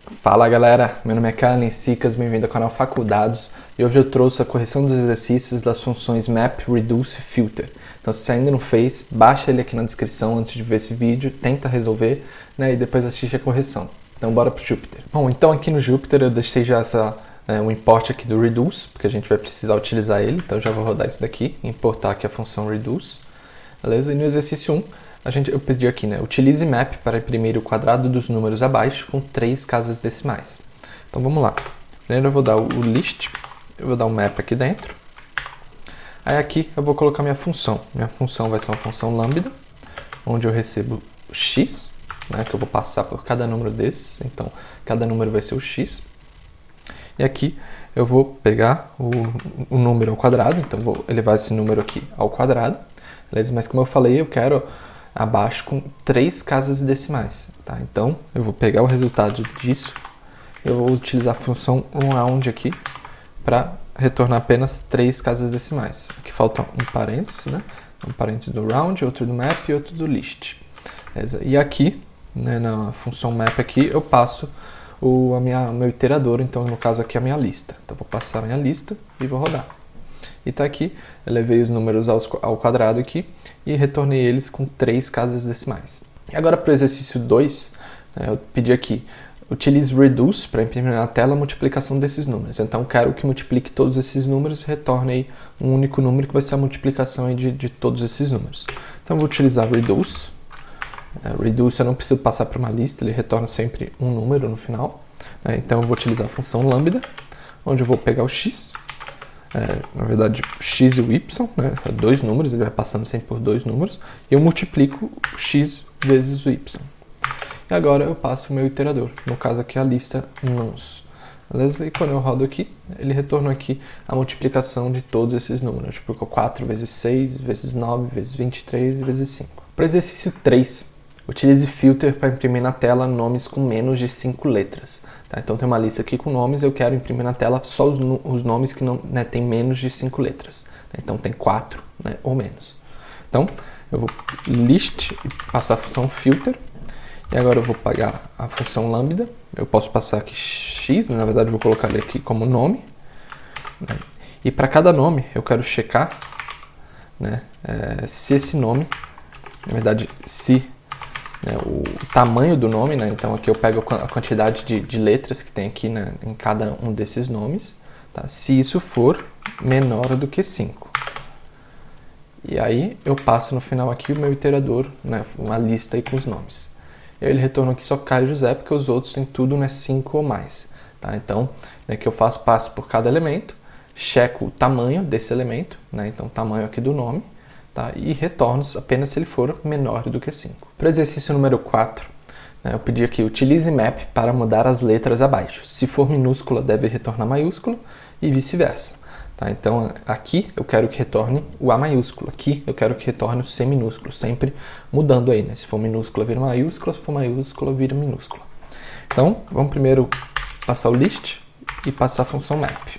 Fala galera, meu nome é Carlen Sicas, bem-vindo ao canal Facudados e hoje eu trouxe a correção dos exercícios das funções Map, Reduce e Filter. Então se você ainda não fez, baixa ele aqui na descrição antes de ver esse vídeo, tenta resolver, né, e depois assiste a correção. Então bora pro Jupyter. Bom, então aqui no Jupyter eu deixei já o import aqui do Reduce, porque a gente vai precisar utilizar ele, então eu já vou rodar isso daqui, importar aqui a função Reduce, beleza? E no exercício 1, eu pedi aqui, né? Utilize map para imprimir o quadrado dos números abaixo com 3 casas decimais. Então vamos lá. Primeiro eu vou dar o list, eu vou dar um map aqui dentro. Aí aqui eu vou colocar minha função. Minha função vai ser uma função lambda, onde eu recebo x, né? Que eu vou passar por cada número desses. Então cada número vai ser o x. E aqui eu vou pegar o número ao quadrado, então vou elevar esse número aqui ao quadrado. Beleza? Mas como eu falei, eu quero abaixo com 3 casas decimais, tá? Então, eu vou pegar o resultado disso, eu vou utilizar a função round aqui para retornar apenas 3 casas decimais. Aqui falta um parênteses, né? Um parênteses do round, outro do map e outro do list. Beleza? E aqui, né, na função map aqui, eu passo meu iterador, então no caso aqui a minha lista. Então, vou passar a minha lista e vou rodar. E tá aqui, eu levei os números ao quadrado aqui e retornei eles com 3 casas decimais. E agora para o exercício 2, eu pedi aqui, utilize reduce para imprimir na tela a multiplicação desses números. Então eu quero que multiplique todos esses números e retorne aí um único número que vai ser a multiplicação aí de todos esses números. Então eu vou utilizar reduce. Reduce eu não preciso passar para uma lista, ele retorna sempre um número no final. Então eu vou utilizar a função lambda, onde eu vou pegar o x, na verdade x e o y, né? Dois números, ele vai passando sempre por dois números, e eu multiplico o x vezes o y. E agora eu passo o meu iterador, no caso aqui a lista nums. Beleza? E quando eu rodo aqui, ele retorna aqui a multiplicação de todos esses números. Tipo, 4 vezes 6, vezes 9, vezes 23 e vezes 5. Para o exercício 3, utilize filter para imprimir na tela nomes com menos de 5 letras. Tá? Então tem uma lista aqui com nomes, eu quero imprimir na tela só os nomes que não, né, tem menos de 5 letras. Então tem 4, né, ou menos. Então eu vou list e passar a função filter. E agora eu vou pagar a função lambda. Eu posso passar aqui x, na verdade eu vou colocar ele aqui como nome. Né? E para cada nome eu quero checar, né, se esse nome, na verdade se o tamanho do nome, né? Então aqui eu pego a quantidade de letras que tem aqui, né, em cada um desses nomes, tá? Se isso for menor do que 5. E aí eu passo no final aqui o meu iterador, né, uma lista aí com os nomes. E aí ele retorna aqui só Caio José, porque os outros tem tudo, né, 5 ou mais. Tá? Então, né, que eu faço, passo por cada elemento, checo o tamanho desse elemento, né, então o tamanho aqui do nome, tá? E retorno apenas se ele for menor do que 5. Para o exercício número 4, né, eu pedi aqui, utilize map para mudar as letras abaixo. Se for minúscula, deve retornar maiúscula e vice-versa. Tá? Então aqui eu quero que retorne o A maiúsculo, aqui eu quero que retorne o C minúsculo, sempre mudando aí, né? Se for minúscula vira maiúscula, se for maiúscula vira minúscula. Então vamos primeiro passar o list e passar a função map.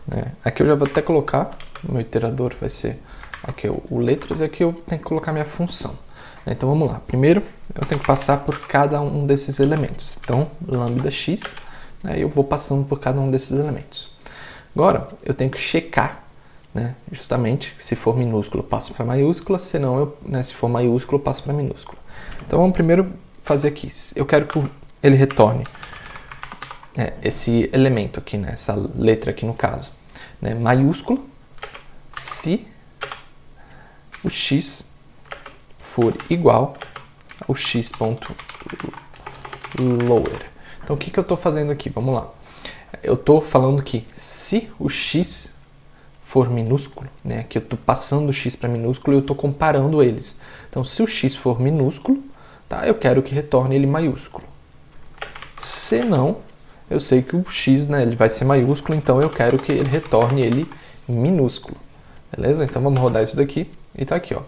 Né? Aqui eu já vou até colocar, o meu iterador vai ser aqui o letras, e aqui eu tenho que colocar minha função. Então vamos lá, primeiro eu tenho que passar por cada um desses elementos. Então lambda x, né? Eu vou passando por cada um desses elementos. Agora, eu tenho que checar, né, justamente, se for minúsculo, eu passo para maiúscula, senão, se for maiúsculo, eu passo para minúscula. Então, vamos primeiro fazer aqui. Eu quero que ele retorne, né, esse elemento aqui, né, essa letra aqui no caso, né, maiúsculo, se o x for igual ao x.lower. Então, o que eu estou fazendo aqui? Vamos lá. Eu estou falando que se o x for minúsculo, né, que eu estou passando o x para minúsculo e eu estou comparando eles. Então, se o x for minúsculo, tá, eu quero que retorne ele maiúsculo. Se não, eu sei que o x, né, ele vai ser maiúsculo, então eu quero que ele retorne ele minúsculo. Beleza? Então, vamos rodar isso daqui e tá aqui, ó.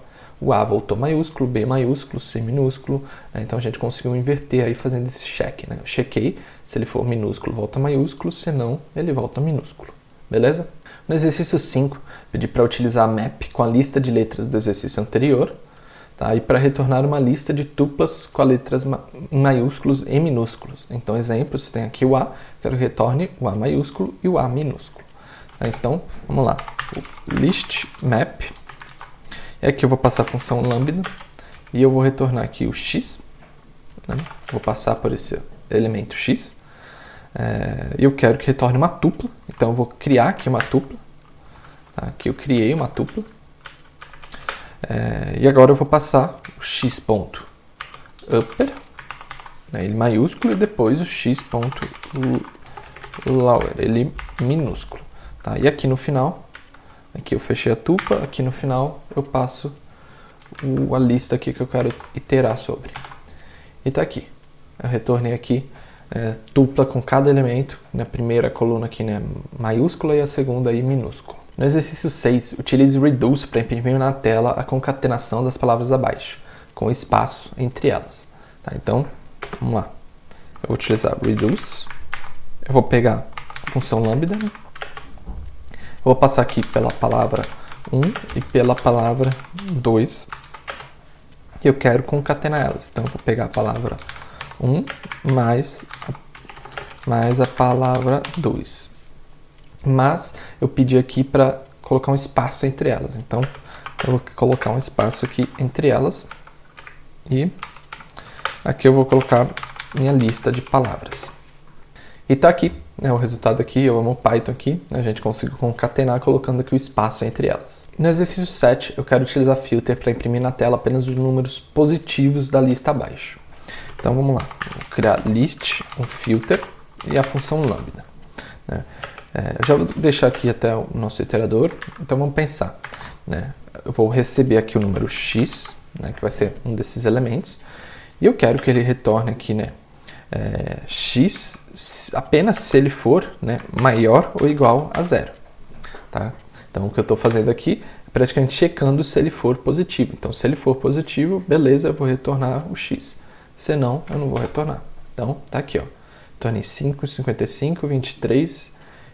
O A voltou maiúsculo, B maiúsculo, C minúsculo, né? Então a gente conseguiu inverter aí fazendo esse check, né? Eu chequei, se ele for minúsculo volta maiúsculo, se não, ele volta minúsculo, beleza? No exercício 5, pedi para utilizar a map com a lista de letras do exercício anterior, Tá? E para retornar uma lista de tuplas com as letras em maiúsculos e minúsculos. Então, exemplo, se tem aqui o A, quero que retorne o A maiúsculo e o A minúsculo. Tá? Então, vamos lá. O list map. E aqui eu vou passar a função lambda. E eu vou retornar aqui o x. Né? Vou passar por esse elemento x. E eu quero que retorne uma tupla. Então, eu vou criar aqui uma tupla. Tá? Aqui eu criei uma tupla. E agora eu vou passar o x.upper, né, ele maiúsculo, e depois o x.lower, ele minúsculo. Tá? E aqui no final, aqui eu fechei a tupla, aqui no final eu passo a lista aqui que eu quero iterar sobre. E tá aqui. Eu retornei aqui tupla com cada elemento, na primeira coluna aqui, né, maiúscula, e a segunda aí minúscula. No exercício 6, utilize reduce para imprimir na tela a concatenação das palavras abaixo, com espaço entre elas. Tá, então, vamos lá. Eu vou utilizar reduce. Eu vou pegar a função lambda. Eu vou passar aqui pela palavra 1 e pela palavra 2. E eu quero concatenar elas. Então, eu vou pegar a palavra 1 mais a palavra 2. Mas eu pedi aqui para colocar um espaço entre elas. Então, eu vou colocar um espaço aqui entre elas. E aqui eu vou colocar minha lista de palavras. E tá aqui, né, o resultado aqui. Eu amo Python aqui. A gente conseguiu concatenar colocando aqui o espaço entre elas. No exercício 7, eu quero utilizar filter para imprimir na tela apenas os números positivos da lista abaixo. Então, vamos lá. Vou criar list, um filter e a função lambda. Né? Já vou deixar aqui até o nosso iterador, então vamos pensar. Né? Eu vou receber aqui o número x, né, que vai ser um desses elementos, e eu quero que ele retorne aqui, né, x apenas se ele for, né, maior ou igual a 0. Tá? Então o que eu estou fazendo aqui é praticamente checando se ele for positivo. Então se ele for positivo, beleza, eu vou retornar o x. Se não, eu não vou retornar. Então tá aqui, ó. Retornei 5, 55, 23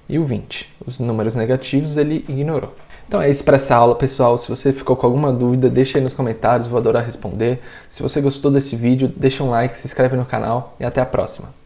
e o 20. Os números negativos ele ignorou. Então é isso para essa aula, pessoal. Se você ficou com alguma dúvida, deixa aí nos comentários, vou adorar responder. Se você gostou desse vídeo, deixa um like, se inscreve no canal e até a próxima.